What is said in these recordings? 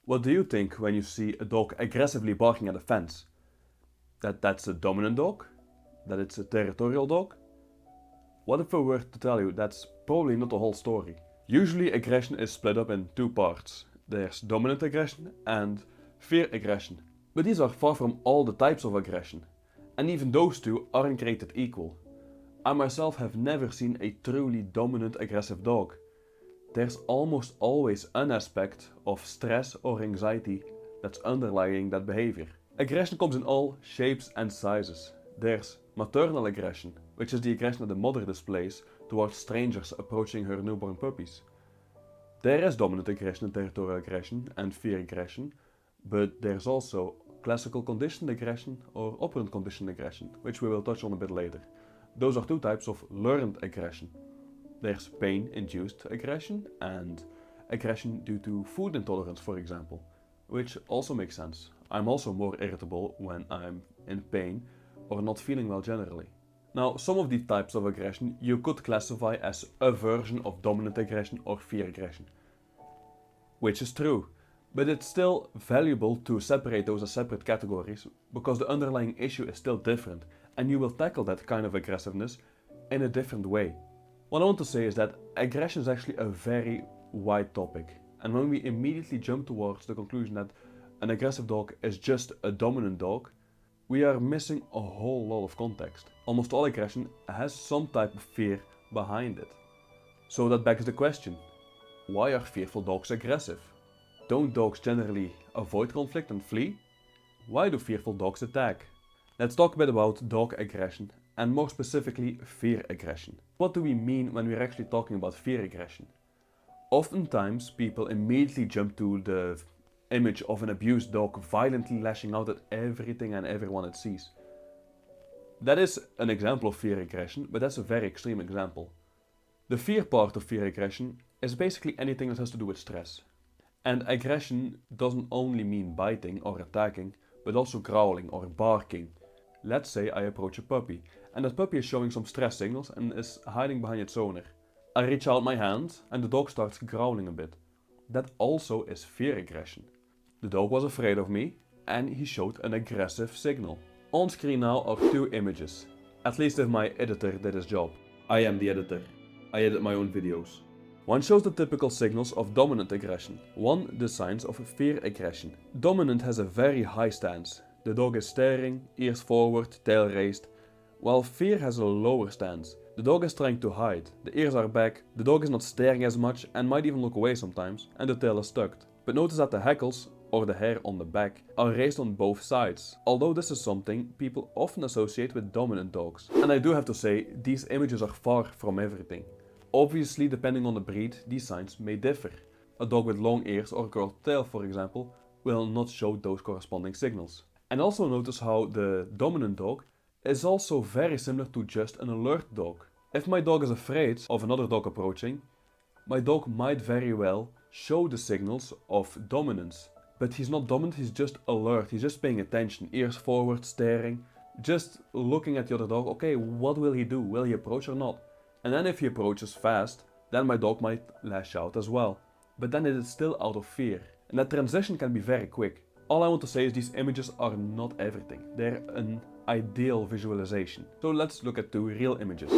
What do you think when you see a dog aggressively barking at a fence? That's a dominant dog? That it's a territorial dog? What if I were to tell you that's probably not the whole story? Usually aggression is split up in two parts. There's dominant aggression and fear aggression. But these are far from all the types of aggression. And even those two aren't created equal. I myself have never seen a truly dominant aggressive dog. There's almost always an aspect of stress or anxiety that's underlying that behavior. Aggression comes in all shapes and sizes. There's maternal aggression, which is the aggression that the mother displays towards strangers approaching her newborn puppies. There is dominant aggression, territorial aggression, and fear aggression, but there's also classical conditioned aggression or operant conditioned aggression, which we will touch on a bit later. Those are two types of learned aggression. There's pain-induced aggression and aggression due to food intolerance, for example, which also makes sense. I'm also more irritable when I'm in pain or not feeling well generally. Now, some of these types of aggression you could classify as a version of dominant aggression or fear aggression, which is true, but it's still valuable to separate those as separate categories because the underlying issue is still different and you will tackle that kind of aggressiveness in a different way. What I want to say is that aggression is actually a very wide topic, and when we immediately jump towards the conclusion that an aggressive dog is just a dominant dog, we are missing a whole lot of context. Almost all aggression has some type of fear behind it. So that begs the question, why are fearful dogs aggressive? Don't dogs generally avoid conflict and flee? Why do fearful dogs attack? Let's talk a bit about dog aggression, and more specifically fear aggression. What do we mean when we're actually talking about fear aggression? Oftentimes people immediately jump to the image of an abused dog violently lashing out at everything and everyone it sees. That is an example of fear aggression, but that's a very extreme example. The fear part of fear aggression is basically anything that has to do with stress. And aggression doesn't only mean biting or attacking, but also growling or barking. Let's say I approach a puppy, and that puppy is showing some stress signals and is hiding behind its owner. I reach out my hand, and the dog starts growling a bit. That also is fear aggression. The dog was afraid of me, and he showed an aggressive signal. On screen now are two images, at least if my editor did his job. I am the editor. I edit my own videos. One shows the typical signals of dominant aggression, one the signs of fear aggression. Dominant has a very high stance. The dog is staring, ears forward, tail raised, while fear has a lower stance. The dog is trying to hide, the ears are back, the dog is not staring as much and might even look away sometimes, and the tail is tucked. But notice that the hackles, or the hair on the back, are raised on both sides, although this is something people often associate with dominant dogs. And I do have to say, these images are far from everything. Obviously, depending on the breed, these signs may differ. A dog with long ears or curled tail, for example, will not show those corresponding signals. And also notice how the dominant dog is also very similar to just an alert dog. If my dog is afraid of another dog approaching, my dog might very well show the signals of dominance. But he's not dominant, he's just alert, he's just paying attention, ears forward, staring, just looking at the other dog. Okay, what will he do? Will he approach or not? And then if he approaches fast, then my dog might lash out as well. But then it is still out of fear. And that transition can be very quick. All I want to say is these images are not everything. They're an ideal visualization. So let's look at two real images.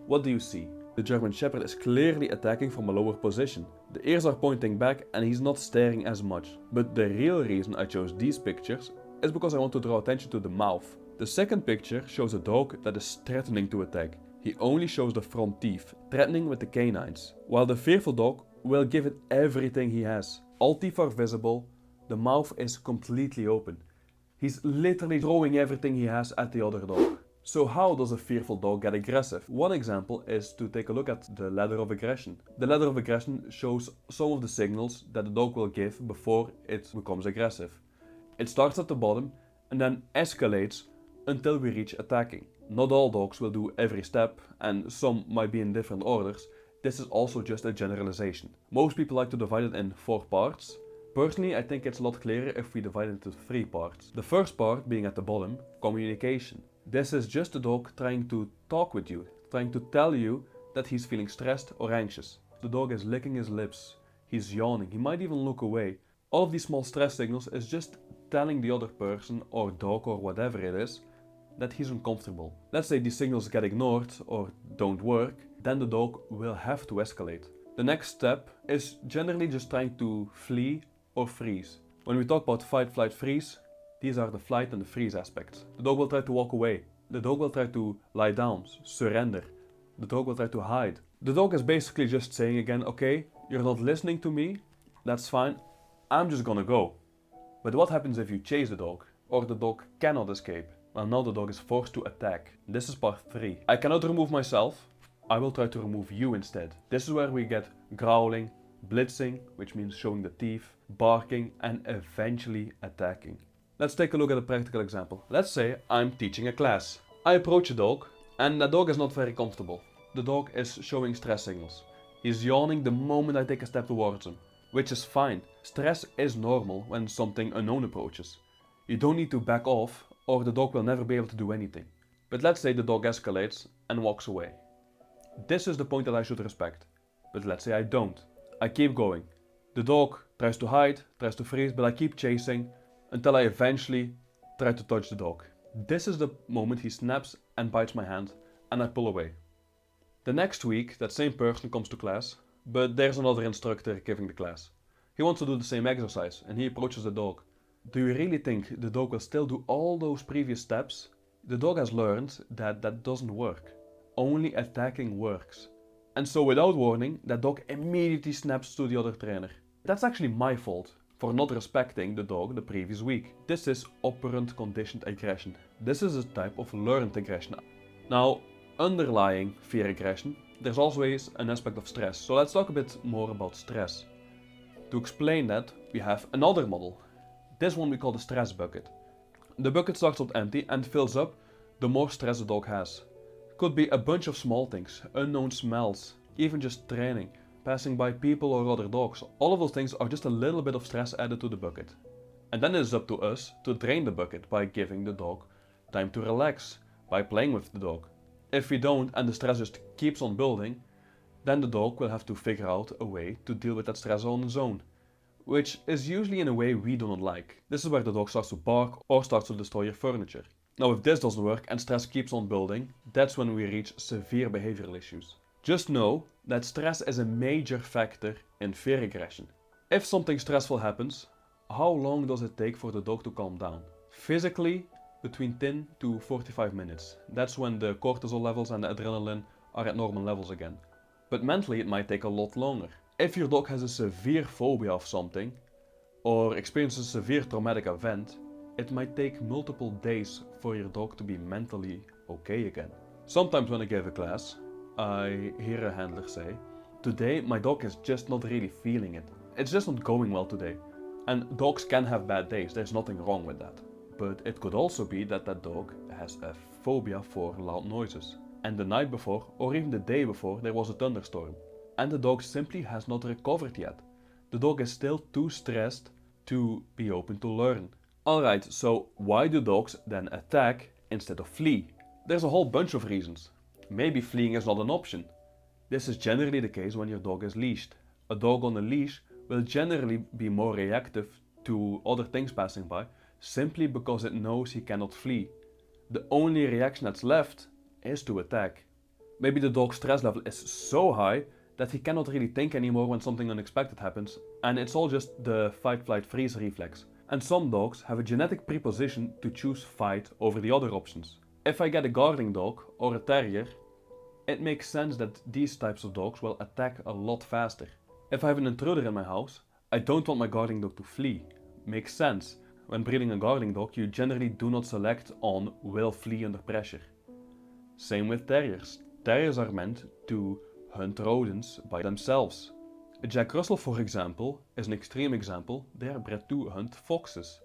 What do you see? The German Shepherd is clearly attacking from a lower position. The ears are pointing back and he's not staring as much. But the real reason I chose these pictures is because I want to draw attention to the mouth. The second picture shows a dog that is threatening to attack. He only shows the front teeth, threatening with the canines, while the fearful dog will give it everything he has. All teeth are visible, the mouth is completely open. He's literally throwing everything he has at the other dog. So how does a fearful dog get aggressive? One example is to take a look at the ladder of aggression. The ladder of aggression shows some of the signals that the dog will give before it becomes aggressive. It starts at the bottom and then escalates until we reach attacking. Not all dogs will do every step, and some might be in different orders. This is also just a generalization. Most people like to divide it in 4 parts. Personally, I think it's a lot clearer if we divide it into 3 parts. The first part being at the bottom, communication. This is just the dog trying to talk with you, trying to tell you that he's feeling stressed or anxious. The dog is licking his lips, he's yawning, he might even look away. All of these small stress signals is just telling the other person or dog or whatever it is that he's uncomfortable. Let's say these signals get ignored or don't work, then the dog will have to escalate. The next step is generally just trying to flee or freeze. When we talk about fight, flight, freeze, these are the flight and the freeze aspects. The dog will try to walk away. The dog will try to lie down, surrender. The dog will try to hide. The dog is basically just saying again, okay, you're not listening to me, that's fine, I'm just gonna go. But what happens if you chase the dog, or the dog cannot escape? Well, now the dog is forced to attack. This is part 3. I cannot remove myself, I will try to remove you instead. This is where we get growling, blitzing, which means showing the teeth, barking, and eventually attacking. Let's take a look at a practical example. Let's say I'm teaching a class. I approach a dog, and the dog is not very comfortable. The dog is showing stress signals. He's yawning the moment I take a step towards him, which is fine. Stress is normal when something unknown approaches. You don't need to back off, or the dog will never be able to do anything. But let's say the dog escalates and walks away. This is the point that I should respect. But let's say I don't. I keep going. The dog tries to hide, tries to freeze, but I keep chasing until I eventually try to touch the dog. This is the moment he snaps and bites my hand, and I pull away. The next week, that same person comes to class, but there's another instructor giving the class. He wants to do the same exercise, and he approaches the dog. Do you really think the dog will still do all those previous steps? The dog has learned that that doesn't work. Only attacking works. And so without warning, that dog immediately snaps to the other trainer. That's actually my fault for not respecting the dog the previous week. This is operant conditioned aggression. This is a type of learned aggression. Now, underlying fear aggression, there's always an aspect of stress. So let's talk a bit more about stress. To explain that, we have another model. This one we call the stress bucket. The bucket starts out empty and fills up the more stress the dog has. Could be a bunch of small things, unknown smells, even just training, passing by people or other dogs. All of those things are just a little bit of stress added to the bucket. And then it is up to us to drain the bucket by giving the dog time to relax, by playing with the dog. If we don't and the stress just keeps on building, then the dog will have to figure out a way to deal with that stress on its own, which is usually in a way we do not like. This is where the dog starts to bark or starts to destroy your furniture. Now if this doesn't work and stress keeps on building, that's when we reach severe behavioral issues. Just know that stress is a major factor in fear aggression. If something stressful happens, how long does it take for the dog to calm down? Physically, between 10 to 45 minutes. That's when the cortisol levels and the adrenaline are at normal levels again. But mentally it might take a lot longer. If your dog has a severe phobia of something, or experiences a severe traumatic event, it might take multiple days for your dog to be mentally okay again. Sometimes when I give a class, I hear a handler say, "Today my dog is just not really feeling it. It's just not going well today." And dogs can have bad days, there's nothing wrong with that. But it could also be that that dog has a phobia for loud noises. And the night before, or even the day before, there was a thunderstorm. And the dog simply has not recovered yet. The dog is still too stressed to be open to learn. Alright, so why do dogs then attack instead of flee? There's a whole bunch of reasons. Maybe fleeing is not an option. This is generally the case when your dog is leashed. A dog on a leash will generally be more reactive to other things passing by, simply because it knows he cannot flee. The only reaction that's left is to attack. Maybe the dog's stress level is so high that he cannot really think anymore when something unexpected happens, and it's all just the fight, flight, freeze reflex. And some dogs have a genetic predisposition to choose fight over the other options. If I get a guarding dog or a terrier, it makes sense that these types of dogs will attack a lot faster. If I have an intruder in my house, I don't want my guarding dog to flee. Makes sense. When breeding a guarding dog, you generally do not select on will flee under pressure. Same with terriers. Terriers are meant to hunt rodents by themselves. A Jack Russell, for example, is an extreme example. They are bred to hunt foxes.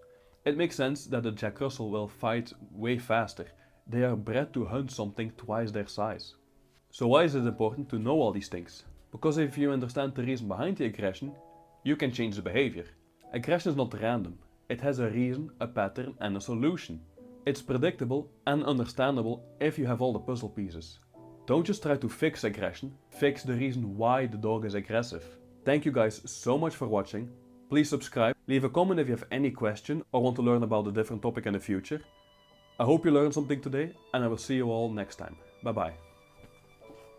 It makes sense that a Jack Russell will fight way faster. They are bred to hunt something twice their size. So why is it important to know all these things? Because if you understand the reason behind the aggression, you can change the behavior. Aggression is not random. It has a reason, a pattern, and a solution. It's predictable and understandable if you have all the puzzle pieces. Don't just try to fix aggression, fix the reason why the dog is aggressive. Thank you guys so much for watching. Please subscribe Leave a comment if you have any question or want to learn about a different topic in the future. I hope you learned something today, and I will see you all next time. Bye bye.